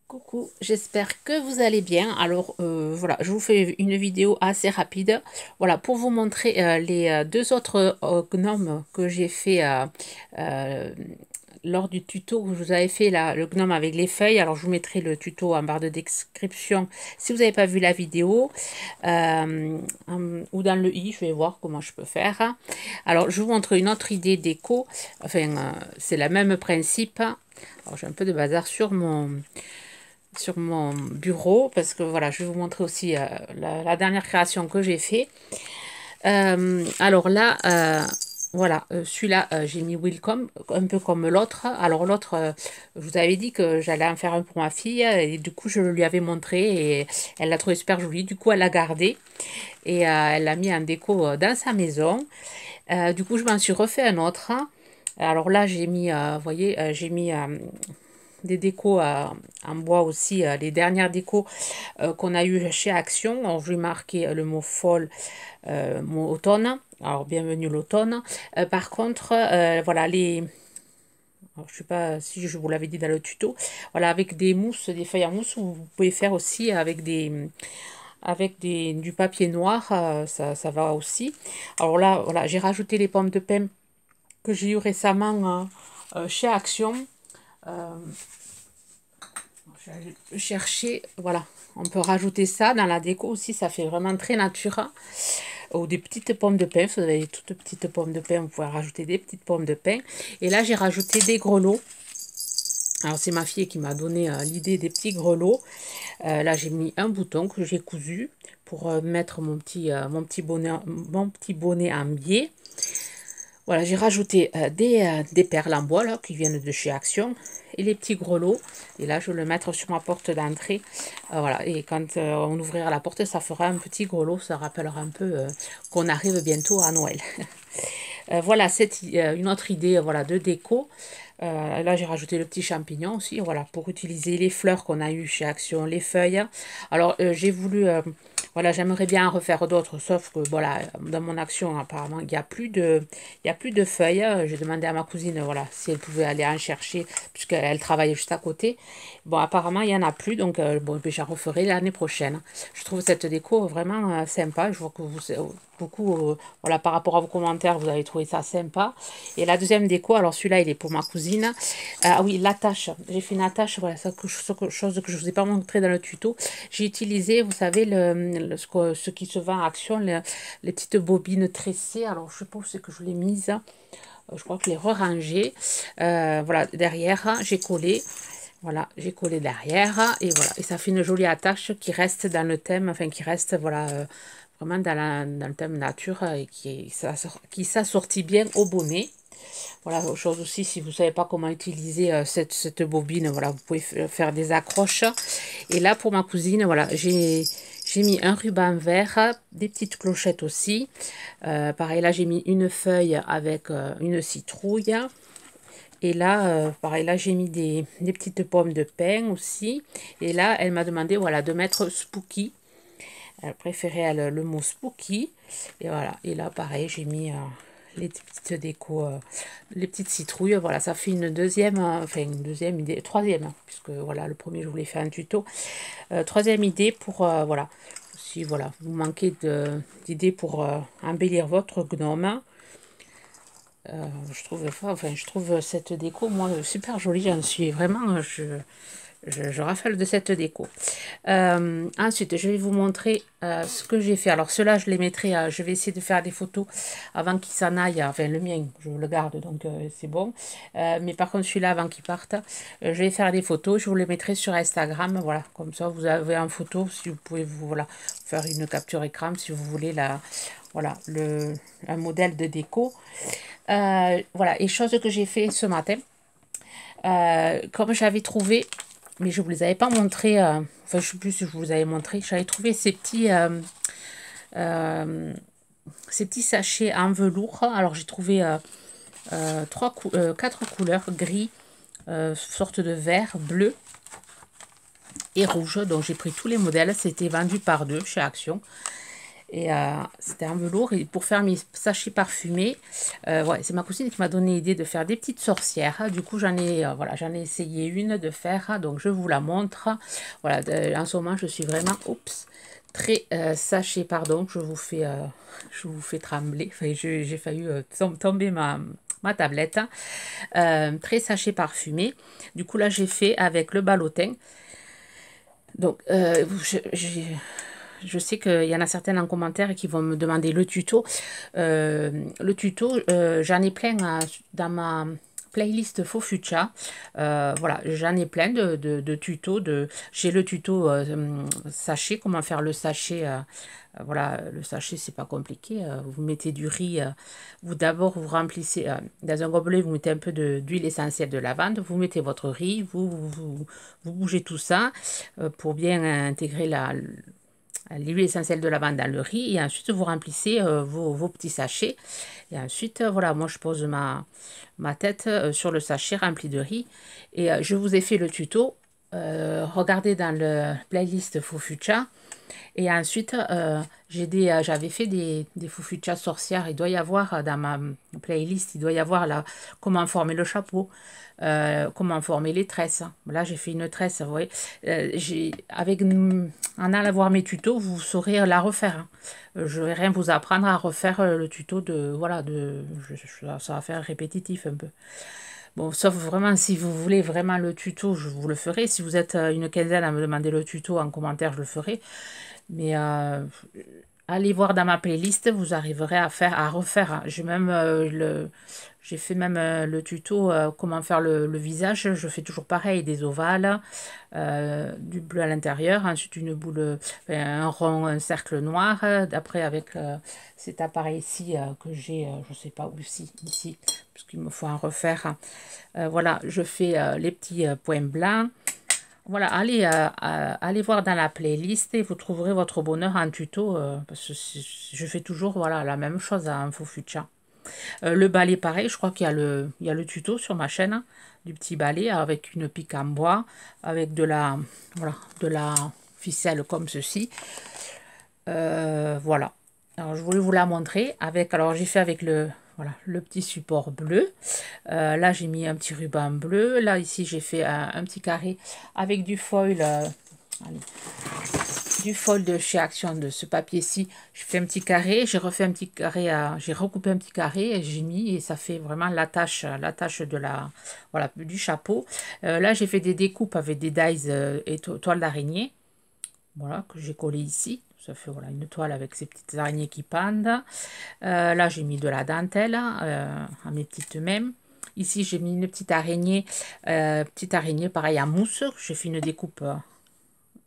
Coucou, j'espère que vous allez bien. Alors voilà, je vous fais une vidéo assez rapide. Voilà, pour vous montrer les deux autres gnomes que j'ai fait euh, lors du tuto que je vous avais fait là, le gnome avec les feuilles. Alors je vous mettrai le tuto en barre de description si vous n'avez pas vu la vidéo. Ou dans le i, je vais voir comment je peux faire. Alors je vous montre une autre idée déco. Enfin, c'est le même principe. Alors j'ai un peu de bazar sur mon bureau parce que voilà, je vais vous montrer aussi la dernière création que j'ai fait. Alors là, voilà, celui-là, j'ai mis Welcome, un peu comme l'autre. Alors l'autre, je vous avais dit que j'allais en faire un pour ma fille et du coup, je lui avais montré et elle l'a trouvé super joli. Du coup, elle l'a gardé et elle l'a mis en déco dans sa maison. Du coup, je m'en suis refait un autre. Alors là, j'ai mis, vous voyez, j'ai mis des décos en bois aussi, les dernières décos qu'on a eues chez Action. Alors, je vais marquer le mot fall, mot automne. Alors, bienvenue l'automne. Par contre, voilà, alors, je ne sais pas si je vous l'avais dit dans le tuto. Voilà, avec des mousses, des feuilles en mousse, vous pouvez faire aussi avec du papier noir, ça va aussi. Alors là, voilà, j'ai rajouté les pommes de pin que j'ai eu récemment chez Action. Euh, Je vais aller chercher, voilà, on peut rajouter ça dans la déco aussi, ça fait vraiment très nature. Ou des petites pommes de pin, si vous avez des toutes petites pommes de pin, vous pouvez rajouter des petites pommes de pin. Et là, j'ai rajouté des grelots. Alors, c'est ma fille qui m'a donné l'idée des petits grelots. Là, j'ai mis un bouton que j'ai cousu pour mettre mon petit bonnet en biais. Voilà, j'ai rajouté des perles en bois là, qui viennent de chez Action et les petits grelots. Et là, je vais le mettre sur ma porte d'entrée. Voilà, et quand on ouvrira la porte, ça fera un petit grelot. Ça rappellera un peu qu'on arrive bientôt à Noël. Voilà, c'est une autre idée voilà, de déco. Là, j'ai rajouté le petit champignon aussi, voilà, pour utiliser les fleurs qu'on a eues chez Action, les feuilles. Alors, j'ai voulu, voilà, j'aimerais bien en refaire d'autres, sauf que, voilà, dans mon Action, apparemment, il y a plus de feuilles. J'ai demandé à ma cousine, voilà, si elle pouvait aller en chercher, puisqu'elle travaille juste à côté. Bon, apparemment, il n'y en a plus, donc, bon, ben, j'en referai l'année prochaine. Je trouve cette déco vraiment sympa. Je vois que vous, beaucoup, voilà, par rapport à vos commentaires, vous avez trouvé ça sympa. Et la deuxième déco, alors celui-là, il est pour ma cousine. Ah oui, l'attache. J'ai fait une attache, voilà, ça, chose que je ne vous ai pas montré dans le tuto. J'ai utilisé, vous savez, ce qui se vend à Action, les petites bobines tressées. Alors, je sais pas où c'est que je l'ai mise. Je crois que je l'ai rerangée. Voilà, derrière, j'ai collé. Voilà, j'ai collé derrière et voilà, et ça fait une jolie attache qui reste dans le thème, enfin qui reste voilà vraiment dans le thème nature et qui s'assortit bien au bonnet. Voilà, autre chose aussi, si vous ne savez pas comment utiliser cette bobine, voilà, vous pouvez faire des accroches. Et là, pour ma cousine, voilà, j'ai mis un ruban vert, des petites clochettes aussi. Pareil, là, j'ai mis une feuille avec une citrouille. Et là, pareil, là, j'ai mis des petites pommes de pin aussi. Et là, elle m'a demandé, voilà, de mettre spooky. Elle préférait le mot spooky. Et voilà. Et là, pareil, j'ai mis les petites décos, les petites citrouilles. Voilà, ça fait une deuxième, enfin une deuxième idée, troisième, hein, puisque voilà, le premier, je voulais faire un tuto. Troisième idée pour, voilà, si voilà, vous manquez d'idées pour embellir votre gnome. Je trouve cette déco, moi, super jolie. J'en suis vraiment, je rafale de cette déco. Ensuite, je vais vous montrer ce que j'ai fait. Alors, ceux-là, je les mettrai, je vais essayer de faire des photos avant qu'ils s'en aillent. Enfin, le mien, je le garde, donc c'est bon. Mais par contre, celui-là, avant qu'il parte, je vais faire des photos. Je vous les mettrai sur Instagram. Voilà, comme ça, vous avez en photo. Si vous pouvez voilà, faire une capture écran si vous voulez voilà, un modèle de déco. Voilà, et chose que j'ai fait ce matin, comme j'avais trouvé, mais je ne vous les avais pas montré, enfin je ne sais plus si je vous avais montré, j'avais trouvé euh, ces petits sachets en velours. Alors j'ai trouvé quatre couleurs, gris, sorte de vert, bleu et rouge. Donc j'ai pris tous les modèles, c'était vendu par deux chez Action. Et c'était en velours. Et pour faire mes sachets parfumés, ouais, c'est ma cousine qui m'a donné l'idée de faire des petites sorcières. Du coup, voilà, j'en ai essayé une de faire. Donc, je vous la montre. Voilà, en ce moment, je suis vraiment, oups, très sachet, pardon, je vous fais trembler. Enfin, j'ai failli tomber ma tablette. Très sachet parfumé. Du coup, là, j'ai fait avec le ballotin. Donc, je sais qu'il y en a certaines en commentaire qui vont me demander le tuto. J'en ai plein dans ma playlist Faux Fucha. Voilà, j'en ai plein de tutos. J'ai le tuto sachet, comment faire le sachet. Voilà, le sachet, c'est pas compliqué. Vous mettez du riz. D'abord, vous remplissez dans un gobelet, vous mettez un peu d'huile essentielle de lavande. Vous mettez votre riz, vous bougez tout ça pour bien intégrer l'huile essentielle de lavande dans le riz. Et ensuite, vous remplissez vos petits sachets. Et ensuite, voilà, moi, je pose ma tête sur le sachet rempli de riz. Et je vous ai fait le tuto. Regardez dans le playlist Faux Fucha. Et ensuite, j'avais fait des Fufucha sorcières. Il doit y avoir dans ma playlist, il doit y avoir là comment former le chapeau, comment former les tresses. Là, j'ai fait une tresse, vous voyez. En allant voir mes tutos, vous saurez la refaire. Hein. Je vais rien vous apprendre à refaire le tuto voilà, ça va faire répétitif un peu. Bon, sauf vraiment, si vous voulez vraiment le tuto, je vous le ferai. Si vous êtes une quinzaine à me demander le tuto en commentaire, je le ferai. Mais allez voir dans ma playlist, vous arriverez à refaire. Hein. J'ai fait même le tuto comment faire le visage. Je fais toujours pareil, des ovales, du bleu à l'intérieur, ensuite une boule, enfin, un rond, un cercle noir. Après avec cet appareil ici que j'ai, je sais pas où ici, puisqu'il me faut en refaire. Voilà, je fais les petits points blancs. Voilà, allez voir dans la playlist et vous trouverez votre bonheur en tuto. Parce que je fais toujours voilà, la même chose en Faux Fucha. Le balai, pareil, je crois qu'il y a le tuto sur ma chaîne, hein, du petit balai avec une pique en bois, avec voilà, de la ficelle comme ceci. Voilà. Alors, je voulais vous la montrer. Alors, j'ai fait avec voilà, le petit support bleu. Là, j'ai mis un petit ruban bleu. Là, ici, j'ai fait un petit carré avec du foil. Allez, du foil de chez Action, de ce papier-ci. Je fais un petit carré. J'ai refait un petit carré. J'ai recoupé un petit carré et j'ai mis. Et ça fait vraiment l'attache de voilà, du chapeau. Là, j'ai fait des découpes avec des dies et toiles d'araignée. Voilà, que j'ai collé ici. Ça fait voilà, une toile avec ces petites araignées qui pendent. Là, j'ai mis de la dentelle à mes petites mains. Ici, j'ai mis une petite araignée pareil en mousse. J'ai fait une découpe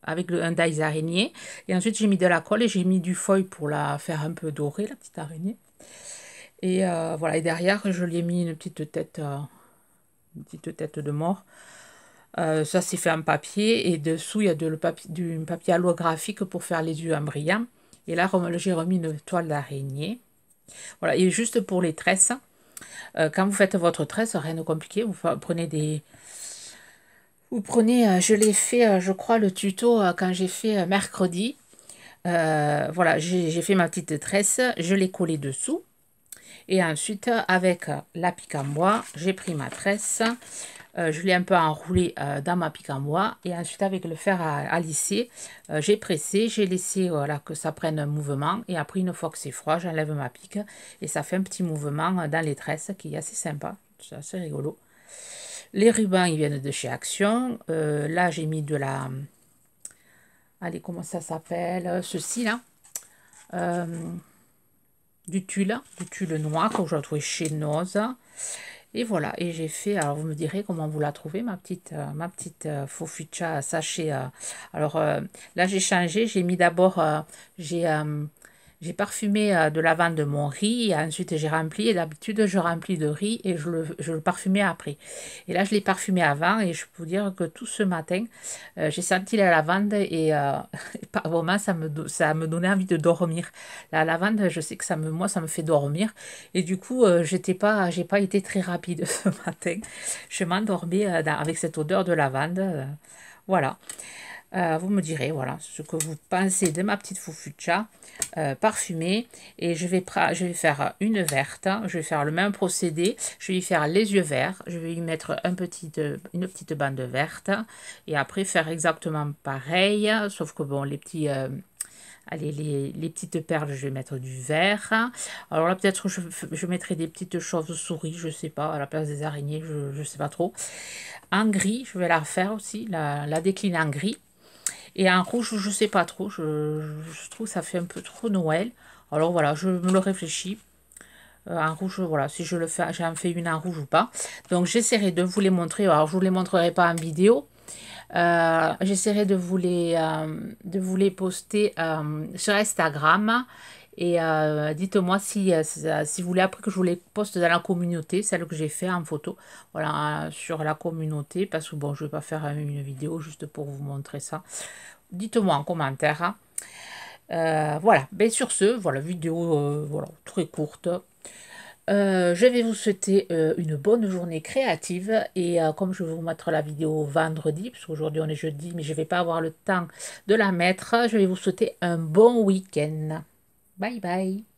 avec un die araignée. Et ensuite, j'ai mis de la colle et j'ai mis du foil pour la faire un peu dorée, la petite araignée. Et voilà, et derrière, je lui ai mis une petite tête de mort. Ça, c'est fait en papier. Et dessous, il y a du papier holographique pour faire les yeux en brillant. Et là, j'ai remis une toile d'araignée. Voilà, et juste pour les tresses, quand vous faites votre tresse, rien de compliqué, vous prenez je l'ai fait, je crois, le tuto quand j'ai fait mercredi. Voilà, j'ai fait ma petite tresse, je l'ai collée dessous. Et ensuite, avec la pique en bois, j'ai pris ma tresse, je l'ai un peu enroulée dans ma pique en bois. Et ensuite, avec le fer à lisser, j'ai pressé, j'ai laissé voilà, que ça prenne un mouvement. Et après, une fois que c'est froid, j'enlève ma pique. Et ça fait un petit mouvement dans les tresses qui est assez sympa. C'est assez rigolo. Les rubans, ils viennent de chez Action. Là, j'ai mis de la... Allez, comment ça s'appelle? Ceci, là. Du tulle noir que je trouve chez Noz. Et voilà, et j'ai fait, alors vous me direz comment vous la trouvez, ma petite Faux Fucha sachet. Alors là, j'ai changé, j'ai mis d'abord, j'ai parfumé de lavande mon riz, et ensuite j'ai rempli, et d'habitude je remplis de riz et je le parfumais après. Et là, je l'ai parfumé avant, et je peux vous dire que tout ce matin, j'ai senti la lavande, et par moments, ça me donnait envie de dormir. La lavande, je sais que moi, ça me fait dormir, et du coup, j'ai pas été très rapide ce matin. Je m'endormais avec cette odeur de lavande, voilà. Vous me direz, voilà, ce que vous pensez de ma petite foufutcha parfumée. Et je vais faire une verte. Je vais faire le même procédé. Je vais y faire les yeux verts. Je vais y mettre une petite bande verte. Et après, faire exactement pareil. Sauf que, bon, allez, les petites perles, je vais mettre du vert. Alors là, peut-être je mettrai des petites chauves-souris, je sais pas, à la place des araignées, je ne sais pas trop. En gris, je vais la refaire aussi, la décliner en gris. Et en rouge, je sais pas trop. Je trouve que ça fait un peu trop Noël. Alors voilà, je me le réfléchis. En rouge, voilà, si je le fais, j'en fais une en rouge ou pas. Donc j'essaierai de vous les montrer. Alors je vous les montrerai pas en vidéo. J'essaierai de vous les poster sur Instagram. Et dites-moi si vous voulez après que je vous les poste dans la communauté, celle que j'ai fait en photo, voilà, sur la communauté, parce que bon, je vais pas faire une vidéo juste pour vous montrer ça. Dites-moi en commentaire, hein. Voilà, ben sur ce, voilà, vidéo voilà, très courte. Je vais vous souhaiter une bonne journée créative et comme je vais vous mettre la vidéo vendredi, parce qu'aujourd'hui on est jeudi, mais je ne vais pas avoir le temps de la mettre, je vais vous souhaiter un bon week-end. Bye bye.